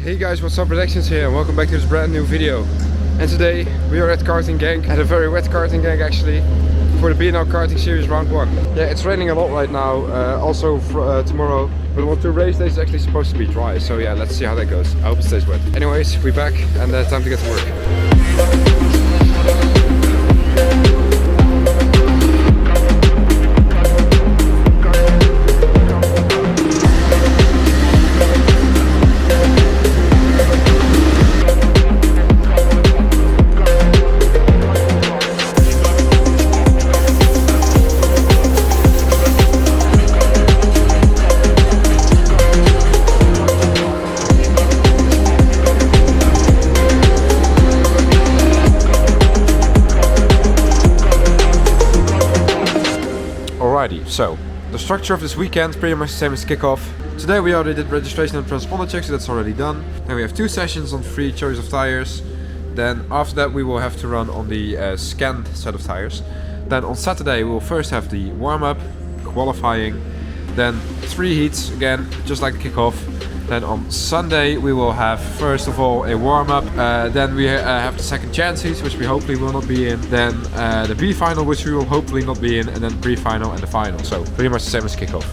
Hey guys, what's up? RedExions here and welcome back to this brand new video. And today we are at Karting Genk, at a very wet Karting Genk actually, for the BNL Karting Series round 1. Yeah, it's raining a lot right now, also tomorrow, but on 2 race days it's actually supposed to be dry, so yeah, let's see how that goes. I hope it stays wet. Anyways, we're back and time to get to work. Alrighty, so the structure of this weekend pretty much the same as kickoff. Today we already did registration and transponder checks, so that's already done. Then we have 2 sessions on 3 choice of tires. Then after that we will have to run on the scanned set of tires. Then on Saturday we will first have the warm-up, qualifying, then 3 heats again, just like the kickoff. Then on Sunday we will have first of all a warm-up, then we have the second chance heats, which we hopefully will not be in, then the B final, which we will hopefully not be in, and then pre-final and the final. So pretty much the same as kickoff.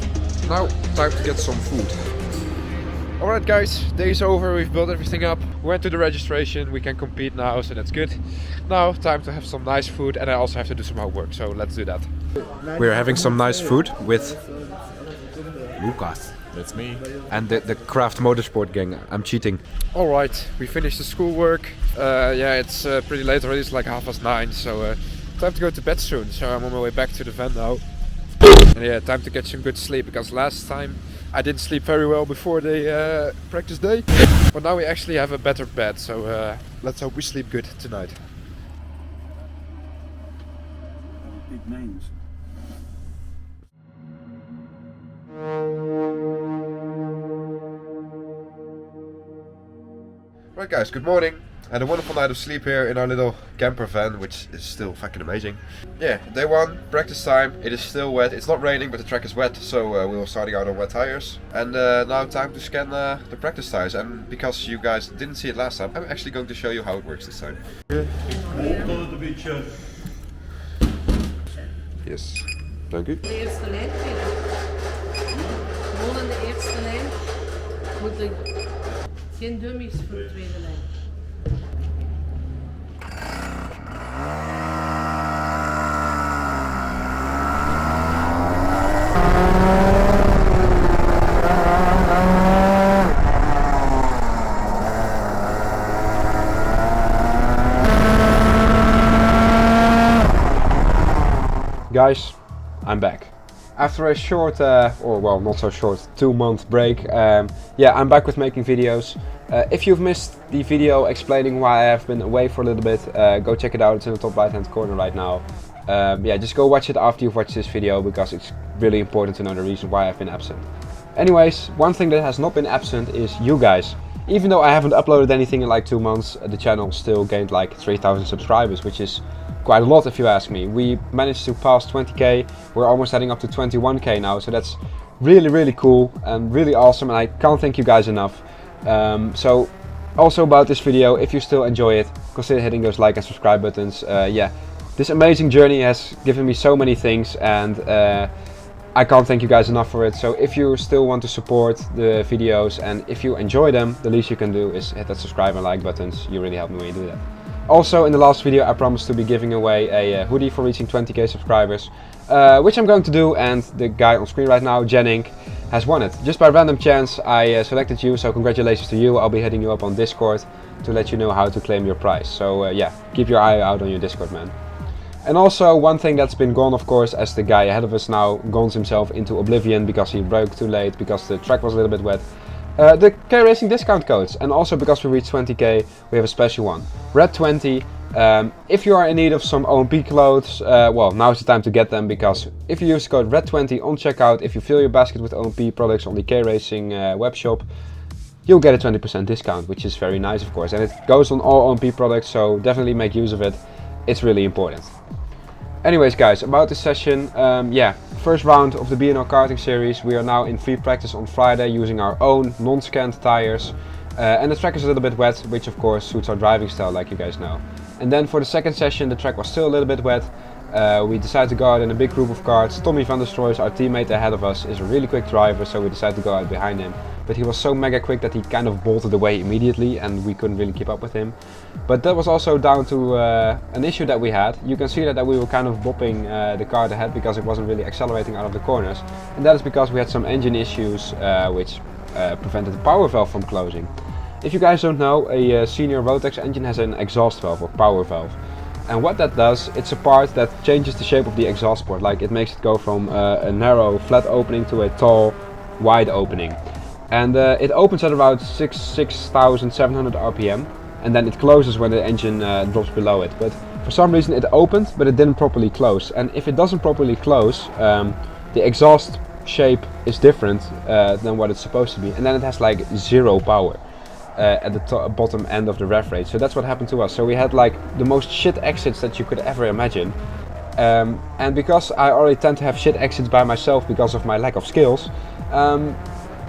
Now time to get some food. Alright guys, day's over, we've built everything up, went to the registration, we can compete now, so that's good. Now time to have some nice food, and I also have to do some homework, so let's do that. We're having some nice food with Lucas. That's me. And the craft motorsport gang. I'm cheating. Alright, we finished the schoolwork. Yeah, it's pretty late already, it's like 9:30, so time to go to bed soon. So I'm on my way back to the van now. And yeah, time to get some good sleep, because last time I didn't sleep very well before the practice day. But now we actually have a better bed, so let's hope we sleep good tonight. Big names. Right guys, good morning. Had a wonderful night of sleep here in our little camper van, which is still fucking amazing. Yeah, day 1, practice time. It is still wet. It's not raining, but the track is wet, so we were starting out on wet tires. And now time to scan the practice tires. And because you guys didn't see it last time, I'm actually going to show you how it works this time. Yes, dank u. De eerste lijn vinden. Gewoon in de eerste lijn. Moeten geen dummies voor de tweede lijn. Guys, I'm back. After a short, or well, not so short, 2-month break, yeah, I'm back with making videos. If you've missed the video explaining why I have been away for a little bit, go check it out, it's in the top right hand corner right now. Yeah, just go watch it after you've watched this video, because it's really important to know the reason why I've been absent. Anyways, one thing that has not been absent is you guys. Even though I haven't uploaded anything in like 2 months, the channel still gained like 3,000 subscribers, which is quite a lot if you ask me. We managed to pass 20k, we're almost heading up to 21k now, so that's really cool and really awesome, and I can't thank you guys enough. So also about this video, if you still enjoy it, consider hitting those like and subscribe buttons. Yeah, this amazing journey has given me so many things, and I can't thank you guys enough for it. So if you still want to support the videos and if you enjoy them, the least you can do is hit that subscribe and like buttons. You really help me when you do that. Also, in the last video I promised to be giving away a hoodie for reaching 20k subscribers, which I'm going to do, and the guy on screen right now, genk, has won it. Just by random chance I selected you, so congratulations to you. I'll be hitting you up on Discord to let you know how to claim your prize. So yeah, keep your eye out on your Discord, man. And also one thing that's been gone, of course, as the guy ahead of us now gone himself into oblivion because he broke too late, because the track was a little bit wet. The K-Racing discount codes, and also because we reached 20k, we have a special one. Red20, if you are in need of some OMP clothes, well, now is the time to get them, because if you use the code Red20 on checkout, if you fill your basket with OMP products on the K-Racing webshop, you'll get a 20% discount, which is very nice, of course. And it goes on all OMP products, so definitely make use of it. It's really important. Anyways guys, about this session, yeah, first round of the BNL Karting Series. We are now in free practice on Friday using our own non-scanned tires. And the track is a little bit wet, which of course suits our driving style, like you guys know. And then for the second session, the track was still a little bit wet. We decided to go out in a big group of karts. Tommy van der Stroys, our teammate ahead of us, is a really quick driver, so we decided to go out behind him. But he was so mega quick that he kind of bolted away immediately and we couldn't really keep up with him. But that was also down to an issue that we had. You can see that we were kind of bopping the kart ahead because it wasn't really accelerating out of the corners. And that is because we had some engine issues which prevented the power valve from closing. If you guys don't know, a senior rotax engine has an exhaust valve or power valve. And what that does, it's a part that changes the shape of the exhaust port. Like it makes it go from a narrow flat opening to a tall wide opening. And it opens at about 6,700 RPM and then it closes when the engine drops below it. But for some reason it opened, but it didn't properly close. And if it doesn't properly close, the exhaust shape is different than what it's supposed to be. And then it has like zero power at the bottom end of the rev rate. So that's what happened to us. So we had like the most shit exits that you could ever imagine. And because I already tend to have shit exits by myself because of my lack of skills,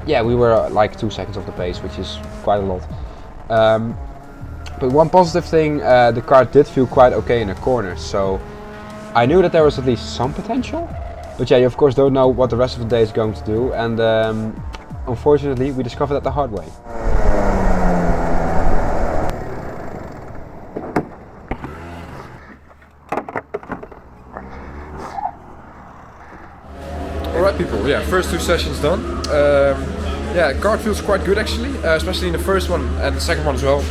yeah, we were like 2 seconds off the pace, which is quite a lot. But one positive thing, the kart did feel quite okay in the corners, so I knew that there was at least some potential. But yeah, you of course don't know what the rest of the day is going to do, and unfortunately we discovered that the hard way. Alright people, yeah, first 2 sessions done. Yeah, kart feels quite good actually, especially in the first one and the second one as well.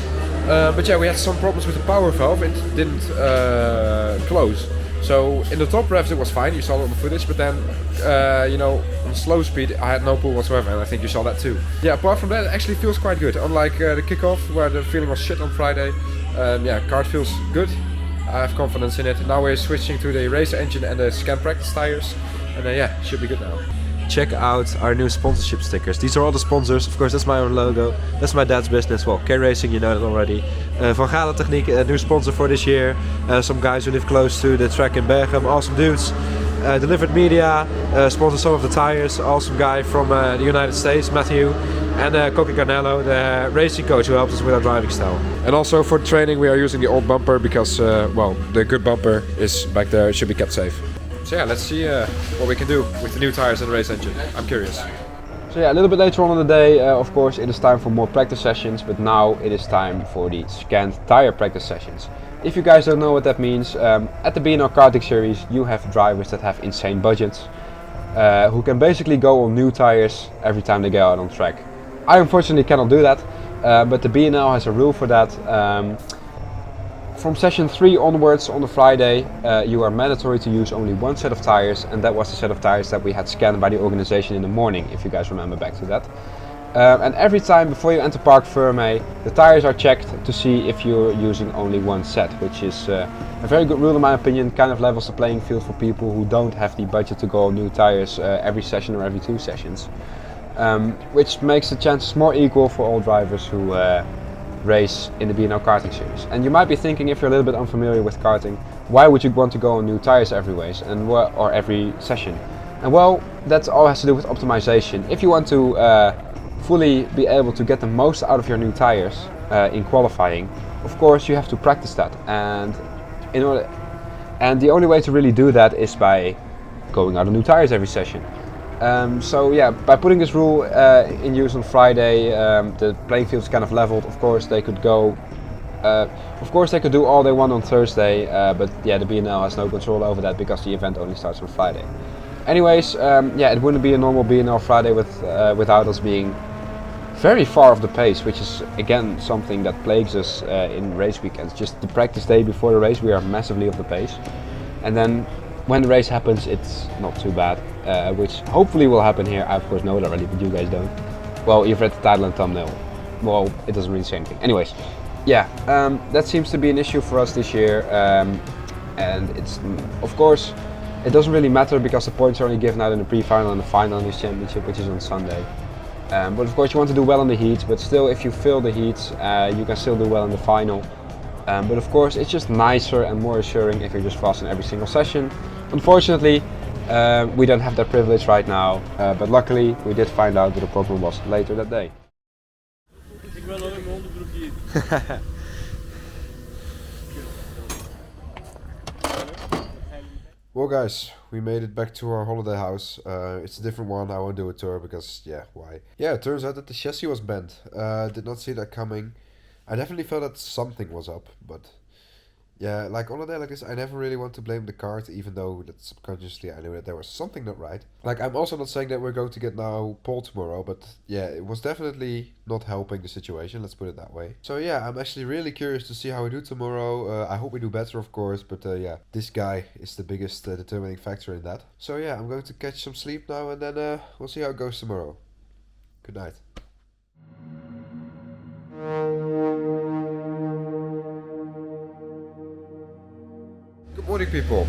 But yeah, we had some problems with the power valve, it didn't close. So in the top revs it was fine, you saw it on the footage, but then, you know, on slow speed I had no pull whatsoever, and I think you saw that too. Yeah, apart from that it actually feels quite good, unlike the kickoff where the feeling was shit on Friday. Yeah, kart feels good, I have confidence in it. Now we're switching to the race engine and the scan practice tires. And yeah, should be good now. Check out our new sponsorship stickers. These are all the sponsors. Of course, that's my own logo. That's my dad's business. Well, K-Racing, you know that already. Van Galen Techniek, a new sponsor for this year. Some guys who live close to the track in Bergen. Awesome dudes. Delivered Media, sponsors some of the tires. Awesome guy from the United States, Matthew. And Cocky Carnello, the racing coach who helps us with our driving style. And also for training we are using the old bumper because, well, the good bumper is back there. It should be kept safe. So yeah, let's see what we can do with the new tires and the race engine. I'm curious. So yeah, a little bit later on in the day, of course, it is time for more practice sessions, but now it is time for the scanned tire practice sessions. If you guys don't know what that means, at the BNL Karting Series you have drivers that have insane budgets, who can basically go on new tires every time they go out on track. I unfortunately cannot do that, but the BNL has a rule for that. From session 3 onwards on the Friday, you are mandatory to use only one set of tires, and that was the set of tires that we had scanned by the organization in the morning, if you guys remember back to that. And every time before you enter Park Ferme, the tires are checked to see if you're using only one set, which is a very good rule in my opinion. Kind of levels the playing field for people who don't have the budget to go on new tires every session or every 2 sessions. Which makes the chances more equal for all drivers who race in the BNL Karting Series. And you might be thinking, if you're a little bit unfamiliar with karting, why would you want to go on new tires every race or every session? And well, that all has to do with optimization. If you want to fully be able to get the most out of your new tires in qualifying, of course you have to practice that. And the only way to really do that is by going out on new tires every session. So yeah, by putting this rule in use on Friday, the playing field is kind of leveled. Of course they could go, of course they could do all they want on Thursday, but yeah, the BNL has no control over that because the event only starts on Friday. Anyways, yeah, it wouldn't be a normal BNL Friday without us being very far off the pace, which is again something that plagues us in race weekends. Just the practice day before the race we are massively off the pace, and then when the race happens it's not too bad, which hopefully will happen here. I of course know it already, but you guys don't. Well, you've read the title and thumbnail. Well, it doesn't really say anything. Anyways, yeah, that seems to be an issue for us this year, and it's, of course, it doesn't really matter because the points are only given out in the pre-final and the final in this championship, which is on Sunday. But of course you want to do well in the heats, but still if you fail the heats, you can still do well in the final. But of course it's just nicer and more assuring if you're just fast in every single session. Unfortunately, we don't have that privilege right now, but luckily we did find out what the problem was later that day. Ik ben Well guys, we made it back to our holiday house. It's a different one, I won't do a tour because, yeah, why? Yeah, it turns out that the chassis was bent. Did not see that coming. I definitely felt that something was up, but yeah, like on a day like this, I never really want to blame the kart, even though that subconsciously I knew that there was something not right. Like, I'm also not saying that we're going to get now pole tomorrow, but yeah, it was definitely not helping the situation, let's put it that way. So yeah, I'm actually really curious to see how we do tomorrow. I hope we do better, of course, but yeah, this guy is the biggest determining factor in that. So yeah, I'm going to catch some sleep now, and then we'll see how it goes tomorrow. Good night. Good morning, people.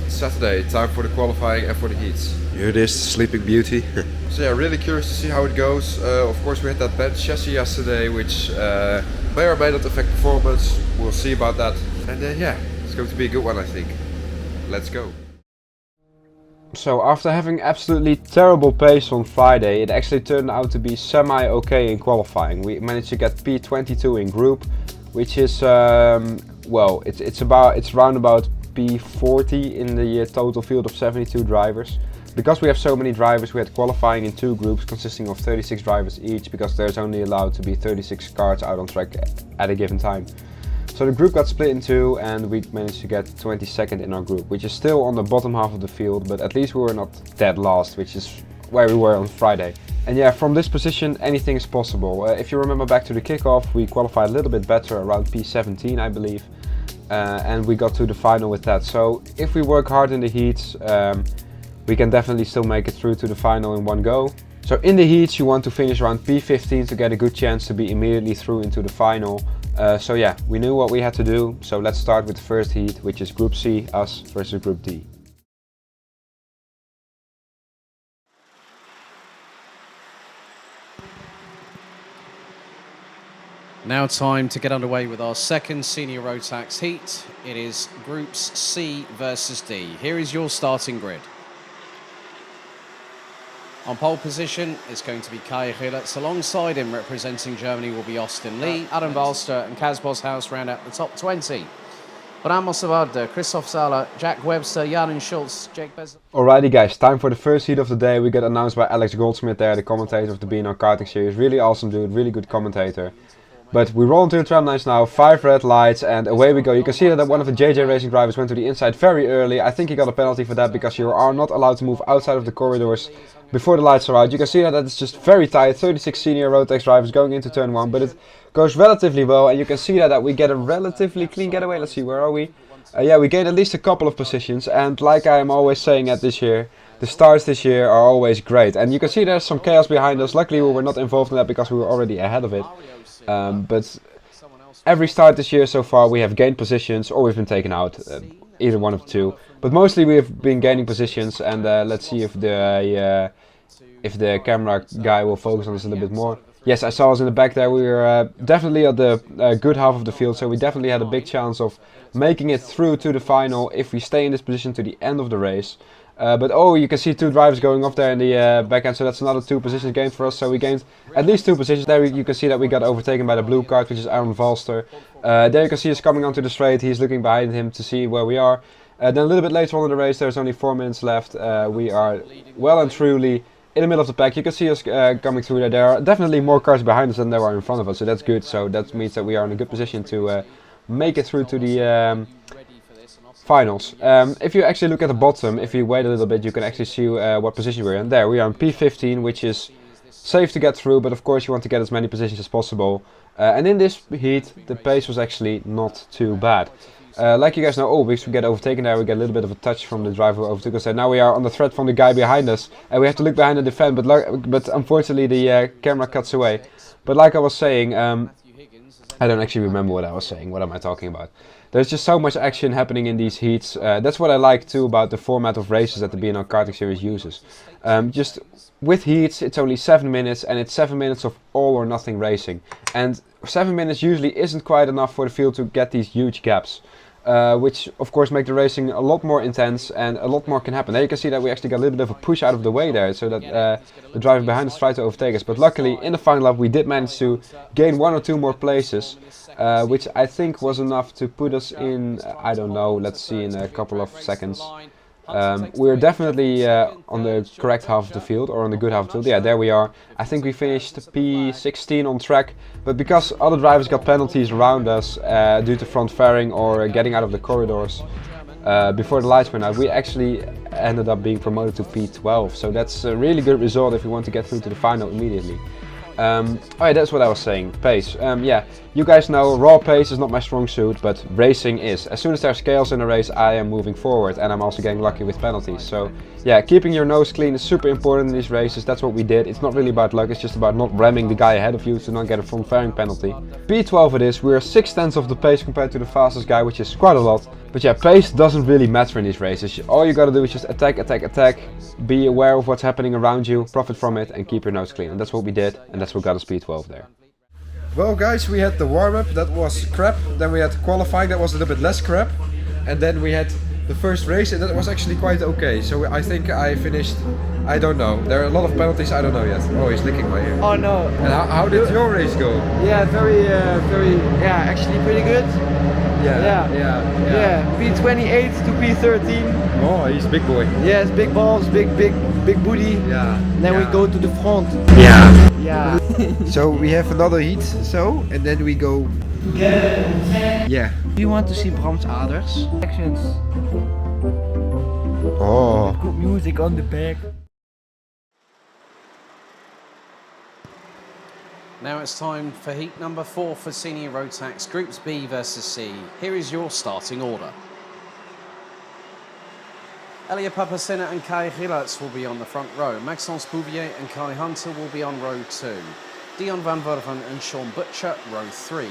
It's Saturday, time for the qualifying and for the heats. Here it is, Sleeping Beauty. So yeah, really curious to see how it goes. Of course, we had that bad chassis yesterday, which may or may not affect performance. We'll see about that. And yeah, it's going to be a good one, I think. Let's go. So after having absolutely terrible pace on Friday, it actually turned out to be semi-okay in qualifying. We managed to get P22 in group, which is well, it's around about P40 in the total field of 72 drivers. Because we have so many drivers, we had qualifying in 2 groups consisting of 36 drivers each, because there's only allowed to be 36 cars out on track at a given time. So the group got split in 2 and we managed to get 22nd in our group, which is still on the bottom half of the field, but at least we were not dead last, which is where we were on Friday. And yeah, from this position anything is possible. If you remember back to the kickoff, we qualified a little bit better, around P17 I believe, and we got to the final with that. So if we work hard in the heats, we can definitely still make it through to the final in one go. So in the heats you want to finish around P15 to get a good chance to be immediately through into the final. So yeah, we knew what we had to do, so let's start with the first heat, which is Group C, us versus Group D. Now time to get underway with our second senior rotax heat. It is Groups C versus D. Here is your starting grid. On pole position is going to be Kai Gilletz. Alongside him, representing Germany, will be Austin Lee, Adam Balster and Kaz Boshaus round out the top 20. Ramos Savard, Christoph Sala, Jack Webster, Jan Schultz, Jake Bezel. Alrighty guys, time for the first heat of the day. We got announced by Alex Goldsmith there, the commentator of the BNL Karting Series. Really awesome dude, really good commentator. But we roll into the tram lines now, 5 red lights, and away we go. You can see that one of the JJ Racing drivers went to the inside very early. I think he got a penalty for that because you are not allowed to move outside of the corridors before the lights are out. You can see that it's just very tight, 36 senior rotax drivers going into turn 1, but it goes relatively well, and you can see that we get a relatively clean getaway. Let's see, where are we? Yeah, we gained at least a couple of positions, and like I am always saying at this year, the starts this year are always great. And you can see there's some chaos behind us. Luckily we were not involved in that because we were already ahead of it. But every start this year so far we have gained positions or we've been taken out, either one of the two. But mostly we have been gaining positions, and let's see if the camera guy will focus on this a little bit more. Yes, I saw us in the back there. We were definitely at the good half of the field, so we definitely had a big chance of making it through to the final if we stay in this position to the end of the race. But oh, you can see 2 drivers going off there in the back end, so that's another 2 positions gained for us. So we gained at least 2 positions. There you can see that we got overtaken by the blue kart, which is Aaron Valster. There you can see us coming onto the straight. He's looking behind him to see where we are. Then a little bit later on in the race, there's only 4 minutes left. We are well and truly in the middle of the pack. You can see us coming through there. There are definitely more cars behind us than there are in front of us, so that's good. So that means that we are in a good position to make it through to the finals. If you actually look at the bottom, if you wait a little bit, you can actually see what position we're in. There we are in P15, which is safe to get through, but of course you want to get as many positions as possible. And in this heat, the pace was actually not too bad. Like you guys know, we get overtaken there, we get a little bit of a touch from the driver who overtook us there. Now we are on the threat from the guy behind us, and we have to look behind and defend, but unfortunately the camera cuts away. But like I was saying, I don't actually remember what I was saying. What am I talking about? There's just so much action happening in these heats. That's what I like too about the format of races that the BNL Karting Series uses. Just with heats, it's only 7 minutes, and it's 7 minutes of all or nothing racing. And 7 minutes usually isn't quite enough for the field to get these huge gaps. which of course make the racing a lot more intense and a lot more can happen. There you can see that we actually got a little bit of a push out of the way there, so that the driver behind us tried to overtake us. But luckily in the final lap we did manage to gain 1 or 2 more places, which I think was enough to put us in, I don't know, let's see, in a couple of seconds. We're definitely on the correct half of the field, or on the good half of the field. Yeah, there we are. I think we finished P16 on track, but because other drivers got penalties around us due to front fairing or getting out of the corridors before the lights went out, we actually ended up being promoted to P12. So that's a really good result if you want to get through to the final immediately. Alright, that's what I was saying. Pace. Yeah, you guys know raw pace is not my strong suit, but racing is. As soon as there's chaos in a race, I am moving forward, and I'm also getting lucky with penalties. So yeah, keeping your nose clean is super important in these races. That's what we did. It's not really about luck, it's just about not ramming the guy ahead of you to not get a front fairing penalty. P12 it is. We're 6/10 of the pace compared to the fastest guy, which is quite a lot. But yeah, pace doesn't really matter in these races. All you gotta do is just attack, attack, attack. Be aware of what's happening around you, profit from it, and keep your nose clean. And that's what we did, and that's what got us P12 there. Well guys, we had the warm-up, that was crap. Then we had qualifying, that was a little bit less crap. And then we had the first race, and that was actually quite okay. So I think I finished, I don't know. There are a lot of penalties, I don't know yet. Oh, he's licking my ear. Oh no. And how did your race go? Yeah, yeah, actually pretty good. Yeah. P28 to P13. Oh, he's a big boy. Yes, big balls, big booty. Yeah. Then we go to the front. Yeah. Yeah. So we have another heat, and then we go. Yeah. Do you want to see Bram's aders? Actions. Oh. Good music on the back. Now it's time for heat number 4 for senior rotax, groups B versus C. Here is your starting order. Elia Papacena and Kai Gillarts will be on the front row. Maxence Bouvier and Kai Hunter will be on row 2. Dion van Werven and Sean Butcher, row 3.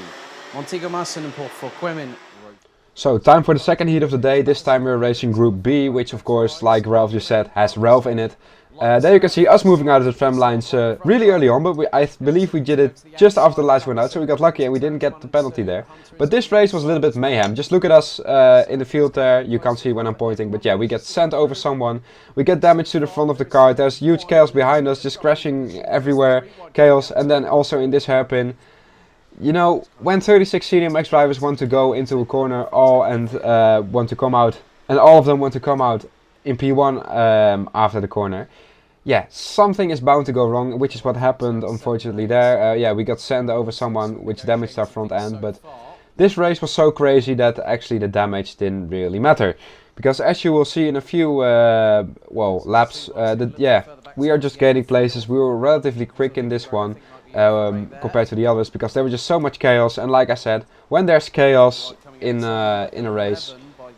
Montego Masson and Paul Forquemin, row 2. So, time for the second heat of the day. This time we're racing Group B, which of course, like Ralph just said, has Ralph in it. There you can see us moving out of the tram lines really early on, but I believe we did it just after the lights went out, so we got lucky and we didn't get the penalty there. But this race was a little bit mayhem. Just look at us in the field there. You can't see when I'm pointing, but yeah, we get sent over someone. We get damage to the front of the car. There's huge chaos behind us, just crashing everywhere. Chaos, and then also in this hairpin. You know, when 36 senior max drivers want to go into a corner and want to come out, and all of them want to come out in P1 after the corner, yeah, something is bound to go wrong, which is what happened unfortunately there. Yeah, we got sent over someone, which damaged our front end, but this race was so crazy that actually the damage didn't really matter. Because as you will see in a few laps, yeah, we are just gaining places. We were relatively quick in this one compared to the others, because there was just so much chaos. And like I said, when there's chaos in a race,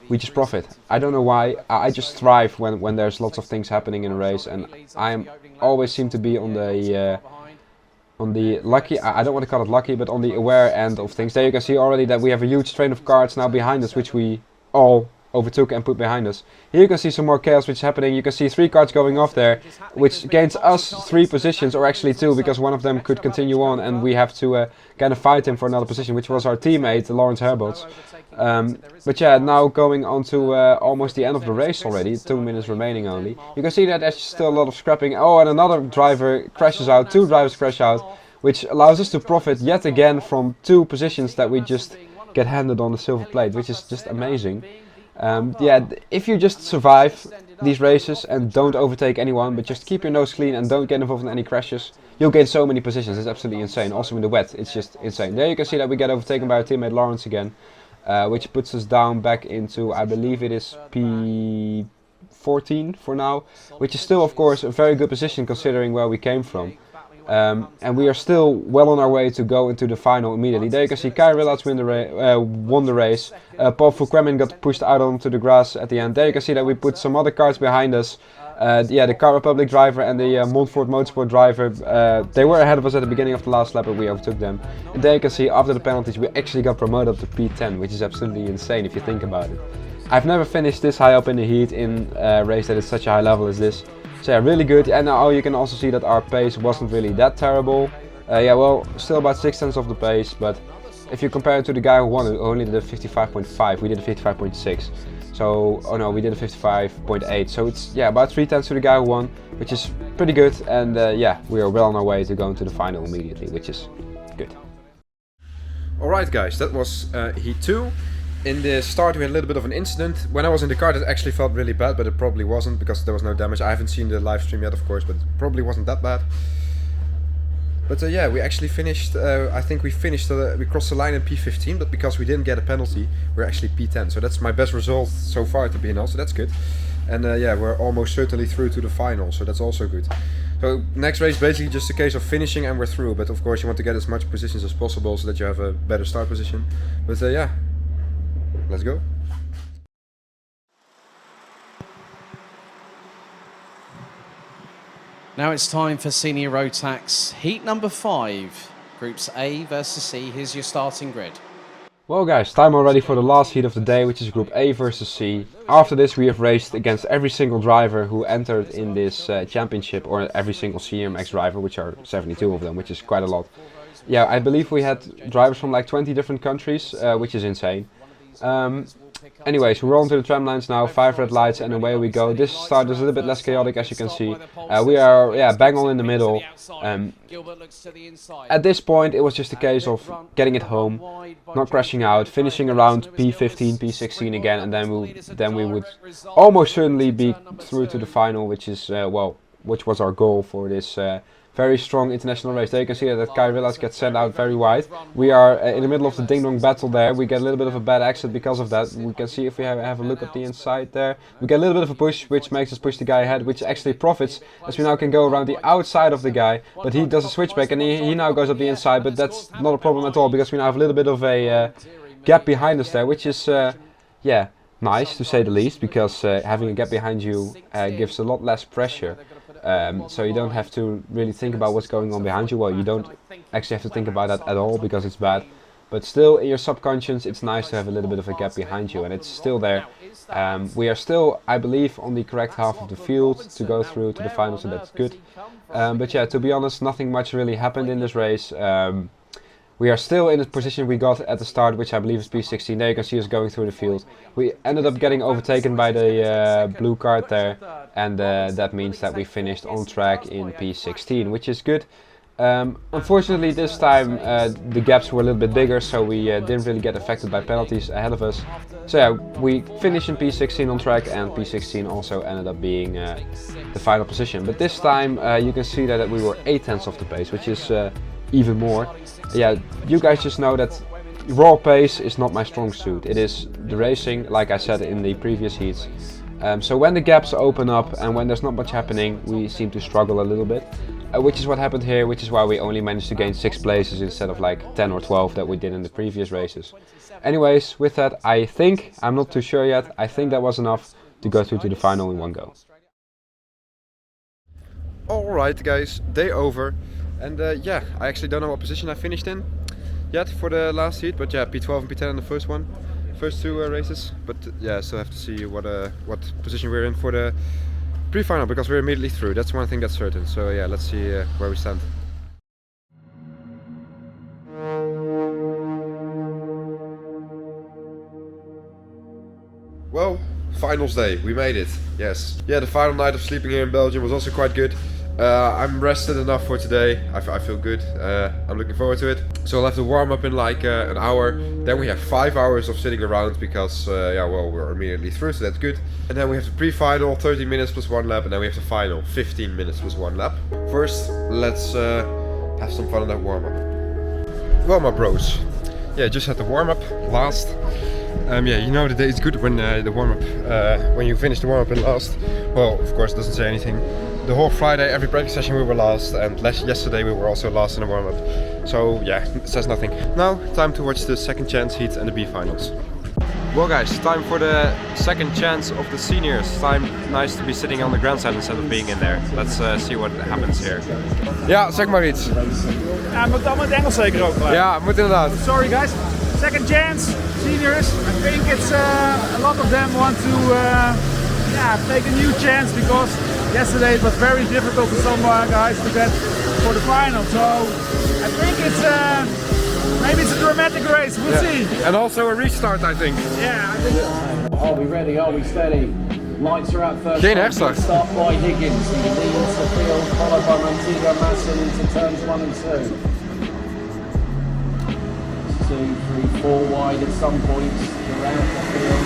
we just profit. I don't know why. I just thrive when there's lots of things happening in a race, and I always seem to be on the lucky, I don't want to call it lucky, but on the aware end of things. There you can see already that we have a huge train of carts now behind us, which we all overtook and put behind us. Here you can see some more chaos which is happening. You can see 3 carts going off there, which gains us 3 positions, or actually 2, because one of them could continue on and we have to kind of fight him for another position, which was our teammate Lawrence Herbolts. But yeah, now going on to almost the end of the race already, 2 minutes remaining only. You can see that there's still a lot of scrapping. Oh, and another driver crashes out, 2 drivers crash out, which allows us to profit yet again from 2 positions that we just get handed on the silver plate, which is just amazing. Yeah, if you just survive these races and don't overtake anyone, but just keep your nose clean and don't get involved in any crashes, you'll gain so many positions. It's absolutely insane. Also in the wet, it's just insane. There you can see that we get overtaken by our teammate Lawrence again, which puts us down back into, I believe it is P14 for now, which is still of course a very good position considering where we came from. And we are still well on our way to go into the final immediately. There you can see Kai Rillards won the race. Paul Fouquemin got pushed out onto the grass at the end. There you can see that we put some other cars behind us. Yeah, the Car Republic driver and the Montfort Motorsport driver, they were ahead of us at the beginning of the last lap, but we overtook them. And there you can see after the penalties we actually got promoted up to P10, which is absolutely insane if you think about it. I've never finished this high up in the heat in a race that is such a high level as this. So yeah, really good. And now you can also see that our pace wasn't really that terrible. Yeah, well, still about 6/10 of the pace, but if you compare it to the guy who won, who only did a 55.5, we did a 55.6. So, oh no, we did a 55.8. So it's, yeah, about 3/10 to the guy who won, which is pretty good. And yeah, we are well on our way to going to the final immediately, which is good. Alright guys, that was heat 2. In the start we had a little bit of an incident. When I was in the car it actually felt really bad, but it probably wasn't because there was no damage. I haven't seen the live stream yet, of course, but it probably wasn't that bad. But yeah, we actually finished, I think we finished, we crossed the line in P15, but because we didn't get a penalty, we're actually P10. So that's my best result so far at the BNL, so that's good. And yeah, we're almost certainly through to the final, so that's also good. So next race basically just a case of finishing and we're through. But of course you want to get as much positions as possible so that you have a better start position. But yeah, let's go. Now it's time for Senior Rotax, heat number 5, groups A versus C. Here's your starting grid. Well guys, time already for the last heat of the day, which is Group A versus C. After this we have raced against every single driver who entered in this championship, or every single CMX driver, which are 72 of them, which is quite a lot. Yeah, I believe we had drivers from like 20 different countries, which is insane. Anyways, we're on to the tram lines now, 5 red lights and away we go. This start is a little bit less chaotic, as you can see. We are, yeah, bang on in the middle. At this point it was just a case of getting it home, not crashing out, finishing around P15, P16 again, and then we would almost certainly be through to the final, which is, well, which was our goal for this very strong international race. There you can see that Kai Villas gets sent out very wide. We are in the middle of the ding-dong battle there. We get a little bit of a bad exit because of that. We can see if we have a look at the inside there. We get a little bit of a push, which makes us push the guy ahead, which actually profits, as we now can go around the outside of the guy. But he does a switchback and he now goes up the inside, but that's not a problem at all, because we now have a little bit of a gap behind us there, which is, yeah, nice to say the least, because having a gap behind you gives a lot less pressure. So you don't have to really think about what's going on behind you. Well, you don't actually have to think about that at all because it's bad. But still, in your subconscious, it's nice to have a little bit of a gap behind you, and it's still there. We are still, I believe, on the correct half of the field to go through to the final, so that's good. But yeah, to be honest, nothing much really happened in this race. We are still in the position we got at the start, which I believe is P16. There you can see us going through the field. We ended up getting overtaken by the blue Kart there, and that means that we finished on track in P16, which is good. Unfortunately this time the gaps were a little bit bigger, so we didn't really get affected by penalties ahead of us. So yeah, we finished in P16 on track, and P16 also ended up being the final position. But this time you can see that we were 8/10 of the pace, which is even more. Yeah, you guys just know that raw pace is not my strong suit. It is the racing, like I said in the previous heats. So when the gaps open up and when there's not much happening, we seem to struggle a little bit. Which is what happened here, which is why we only managed to gain 6 places instead of like 10 or 12 that we did in the previous races. Anyways, with that, I think, I'm not too sure yet, I think that was enough to go through to the final in one go. Alright guys, day over. And yeah, I actually don't know what position I finished in yet for the last heat, but yeah, P12 and P10 in the first two races. But yeah, I still have to see what position we're in for the pre-final, because we're immediately through. That's one thing that's certain. So yeah, let's see where we stand. Well, finals day, we made it. Yes. Yeah, the final night of sleeping here in Belgium was also quite good. I'm rested enough for today. I feel good. I'm looking forward to it. So I'll have to warm up in like an hour. Then we have 5 hours of sitting around because, yeah, well, we're immediately through, so that's good. And then we have the pre-final, 30 minutes plus 1 lap, and then we have the final, 15 minutes plus 1 lap. First, let's have some fun on that warm-up. Well, my bros, yeah, just had the warm-up last. Yeah, you know the day is good when the warm-up, when you finish the warm-up in last. Well, of course, it doesn't say anything. The whole Friday, every practice session we were last, and yesterday we were also last in the warm-up. So yeah, it says nothing. Now, time to watch the second chance heat and the B finals. Well guys, time for the second chance of the seniors. Nice to be sitting on the grandstand instead of being in there. Let's see what happens here. Ja, zeg maar iets. Ja, moet allemaal in het Engels zeker ook. Ja, moet inderdaad. Sorry guys, second chance, seniors. I think it's a lot of them want to take a new chance, because yesterday it was very difficult for some guys to get for the final. So I think it's maybe it's a dramatic race. We'll see. And also a restart, I think. Yeah, I think so. Are we ready? Are we steady? Lights are out first. Geen herstart. Start by Higgins. He leads the field, followed by Montego Masson into turns 1 and 2. 2, 3, 4 wide at some points. Around the field.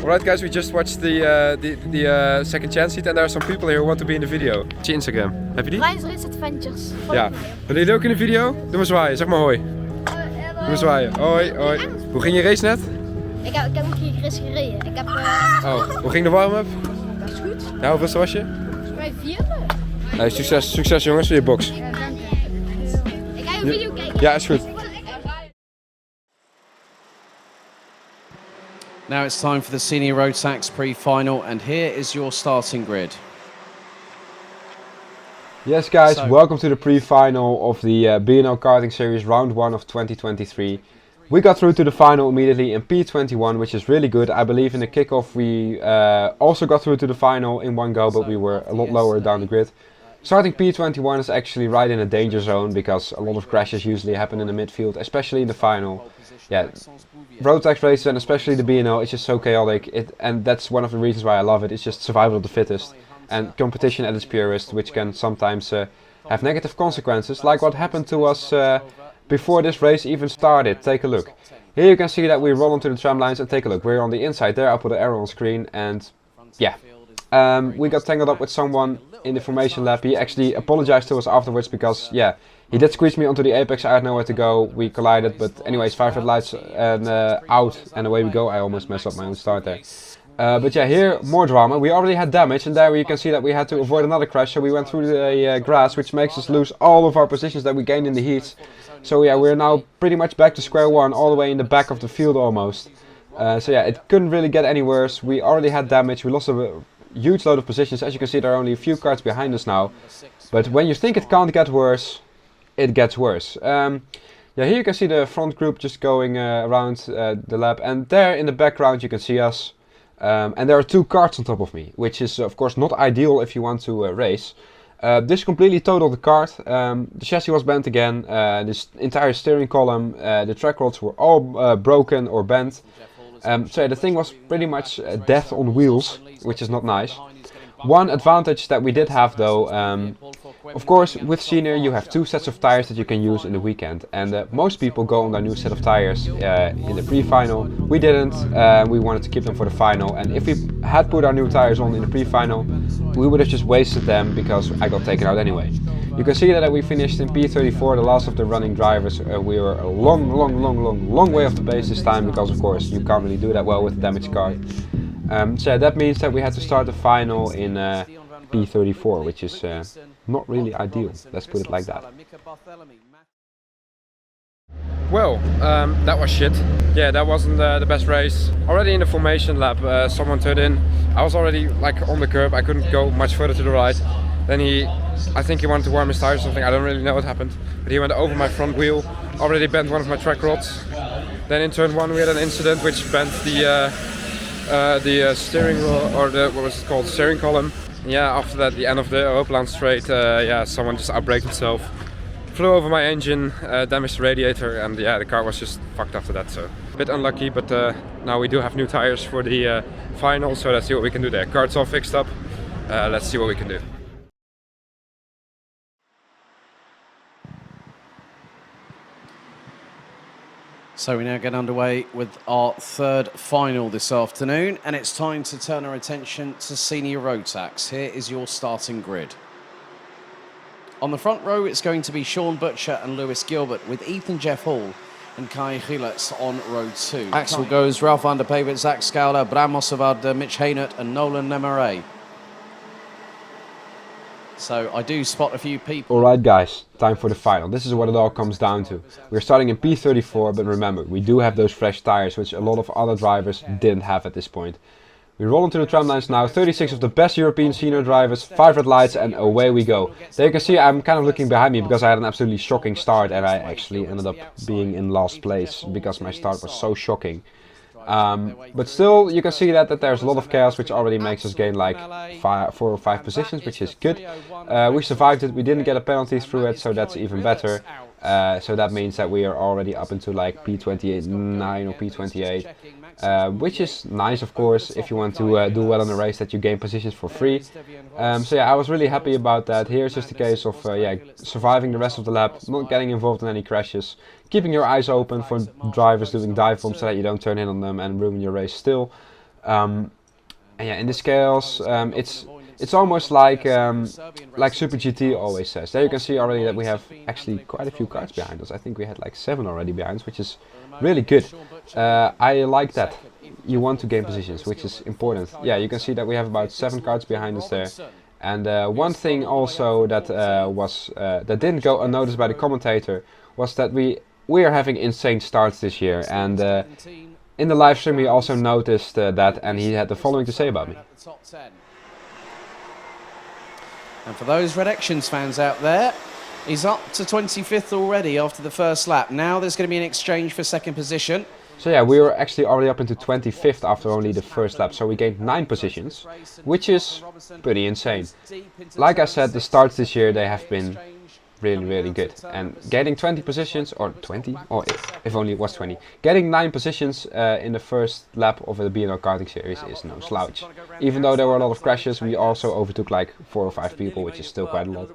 Alright guys, we just watched the second chance heat and there are some people here who want to be in the video. What's je Instagram? Heb je die? Rise Race Adventures. Ja. Willen jullie ook in de video? Doe maar zwaaien, zeg maar hoi. Doe maar zwaaien. Hoi, hoi. Hoe ging je race net? Ik heb nog geen race gereden. Ik heb... Oh, hoe ging de warm-up? Dat is goed. Ja, hoeveel was je? Volgens mij 4e. Nee, succes jongens, voor je box. Ja, dank je. Ik ga je video kijken. Ja, is goed. Now it's time for the Senior Rotax pre-final, and here is your starting grid. Yes guys, So- welcome to the pre-final of the BNL Karting Series round 1 of 2023. We got through to the final immediately in P21, which is really good. I believe in the kickoff we also got through to the final in one go, but we were a lot lower down the grid. Starting P21 is actually right in a danger zone because a lot of crashes usually happen in the midfield, especially in the final. Yeah, rotax races and especially the BNL, it's just so chaotic, and that's one of the reasons why I love it. It's just survival of the fittest and competition at its purest, which can sometimes have negative consequences, like what happened to us before this race even started. Take a look. Here you can see that we roll onto the tram lines and take a look. We're on the inside there. I'll put an arrow on screen and yeah. We got tangled up with someone in the formation lap. He actually apologized to us afterwards because yeah, he did squeeze me onto the apex. I had nowhere to go. We collided, but anyways, 5 red lights and out and away we go. I almost messed up my own start there. But yeah, here more drama. We already had damage, and there you can see that we had to avoid another crash. So we went through the grass, which makes us lose all of our positions that we gained in the heats. So yeah, we're now pretty much back to square one, all the way in the back of the field almost. So yeah, it couldn't really get any worse. We already had damage. We lost a huge load of positions. As you can see, there are only a few cars behind us now. But when you think it can't get worse, it gets worse. Yeah, here you can see the front group just going around the lap, and there in the background you can see us. And there are 2 carts on top of me, which is of course not ideal if you want to race. This completely totaled the kart. The chassis was bent again, this entire steering column, the track rods were all broken or bent. So yeah, the thing was pretty much death on wheels, which is not nice. One advantage that we did have though, of course with senior you have 2 sets of tires that you can use in the weekend, and most people go on their new set of tires in the pre-final. We didn't, we wanted to keep them for the final, and if we had put our new tires on in the pre-final, we would have just wasted them because I got taken out anyway. You can see that we finished in P34, the last of the running drivers. We were a long way off the pace this time because of course you can't really do that well with a damaged car. So that means that we had to start the final in P34, which is not really ideal, let's put it like that. Well, that was shit. Yeah, that wasn't the best race. Already in the formation lap, someone turned in. I was already like on the curb, I couldn't go much further to the right. Then I think he wanted to warm his tires or something, I don't really know what happened. But he went over my front wheel, already bent one of my track rods. Then in turn 1 we had an incident which bent the steering wheel, or the, what was it called, steering column. Yeah, after that, the end of the Hooplaan straight, yeah, someone just outbraked himself, flew over my engine, damaged the radiator, and yeah, the car was just fucked after that. So a bit unlucky, but now we do have new tires for the final, so let's see what we can do there. Cart's all fixed up, let's see what we can do. So we now get underway with our 3rd final this afternoon, and it's time to turn our attention to Senior Rotax. Here is your starting grid. On the front row, it's going to be Sean Butcher and Lewis Gilbert, with Ethan Jeff Hall and Kai Gilles on row 2. Axel goes, Ralph van der Pavert, Zach Scouler, Bram Mossevard, Mitch Haynert and Nolan Nemaray. So I do spot a few people. Alright guys, time for the final. This is what it all comes down to. We're starting in P34, but remember, we do have those fresh tires, which a lot of other drivers didn't have at this point. We roll into the tram lines now, 36 of the best European senior drivers, 5 red lights, and away we go. There you can see I'm kind of looking behind me because I had an absolutely shocking start, and I actually ended up being in last place because my start was so shocking. But still, you can see that there's a lot of chaos, which already makes us gain like 4 or 5 positions, which is good. We survived it, we didn't get a penalty through it, so that's even better. So that means that we are already up into like P29 or P28, which is nice, of course, if you want to do well in a race, that you gain positions for free. So yeah, I was really happy about that. Here's just a case of surviving the rest of the lap, not getting involved in any crashes, keeping your eyes open for drivers doing dive bombs so that you don't turn in on them and ruin your race still. And yeah, in this chaos, it's almost like Super GT always says. There you can see already that we have actually quite a few cars behind us. I think we had like 7 already behind us, which is really good. I like that. You want to gain positions, which is important. Yeah, you can see that we have about 7 cars behind us there. And one thing also that that didn't go unnoticed by the commentator was that we are having insane starts this year. And in the live stream he also noticed that, and he had the following to say about me. And for those RedExions fans out there, he's up to 25th already after the first lap. Now there's going to be an exchange for second position. So yeah, we were actually already up into 25th after only the first lap, so we gained 9 positions, which is pretty insane. Like I said, the starts this year, they have been really good, and getting 20 positions, or 20, or if only it was 20, getting 9 positions in the first lap of the BNL Karting Series is no slouch. Even though there were a lot of crashes, we also overtook like 4 or 5 people, which is still quite a lot.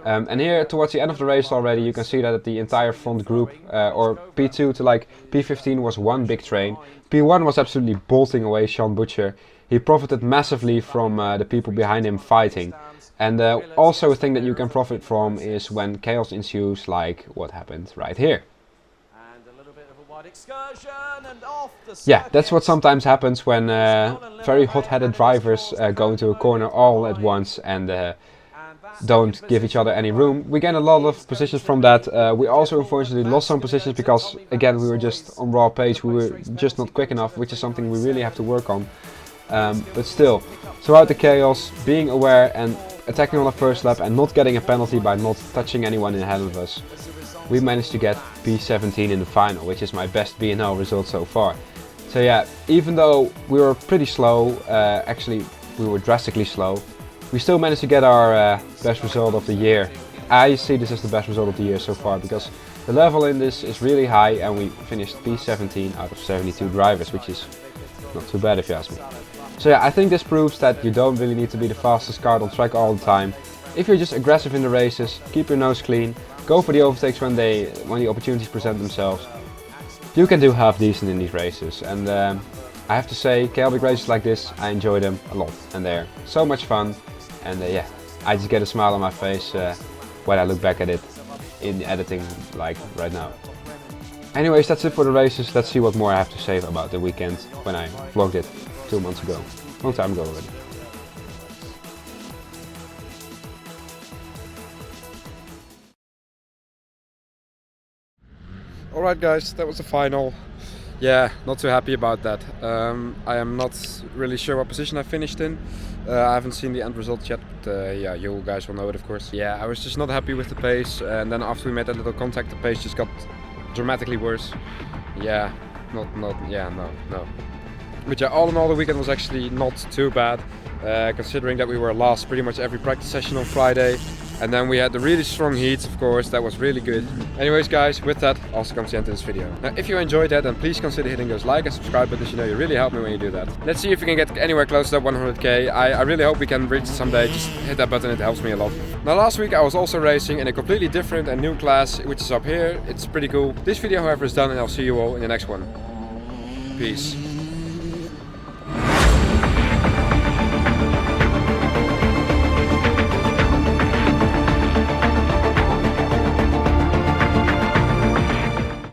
And here towards the end of the race already, you can see that the entire front group, or P2 to like P15, was one big train. P1 was absolutely bolting away Sean Butcher. He profited massively from the people behind him fighting. And also a thing that you can profit from is when chaos ensues, like what happened right here. Yeah, that's what sometimes happens when very hot-headed drivers go into a corner all at once and don't give each other any room. We gain a lot of positions from that. We also unfortunately lost some positions because, again, we were just on raw pace. We were just not quick enough, which is something we really have to work on. But still, throughout the chaos, being aware and attacking on the first lap and not getting a penalty by not touching anyone ahead of us, we managed to get P17 in the final, which is my best BNL result so far. So yeah, even though we were pretty slow, actually we were drastically slow, we still managed to get our best result of the year. I see this as the best result of the year so far because the level in this is really high, and we finished P17 out of 72 drivers, which is not too bad if you ask me. So yeah, I think this proves that you don't really need to be the fastest car on track all the time. If you're just aggressive in the races, keep your nose clean, go for the overtakes when the opportunities present themselves, you can do half decent in these races. And I have to say, chaotic races like this, I enjoy them a lot, and they're so much fun. And yeah, I just get a smile on my face when I look back at it in the editing, like right now. Anyways, that's it for the races. Let's see what more I have to say about the weekend when I vlogged it 2 months ago. Long time ago already. Alright guys, that was the final. Yeah, not too happy about that. I am not really sure what position I finished in. I haven't seen the end result yet, but yeah, you guys will know it of course. Yeah, I was just not happy with the pace, and then after we made that little contact, the pace just got dramatically worse. Yeah, no. But yeah, all in all, the weekend was actually not too bad, considering that we were last pretty much every practice session on Friday. And then we had the really strong heats, of course, that was really good. Anyways guys, with that, also comes the end of this video. Now if you enjoyed that, then please consider hitting those like and subscribe buttons, you know you really help me when you do that. Let's see if we can get anywhere close to that 100k. I really hope we can reach it someday, just hit that button, it helps me a lot. Now last week I was also racing in a completely different and new class, which is up here. It's pretty cool. This video however is done, and I'll see you all in the next one. Peace.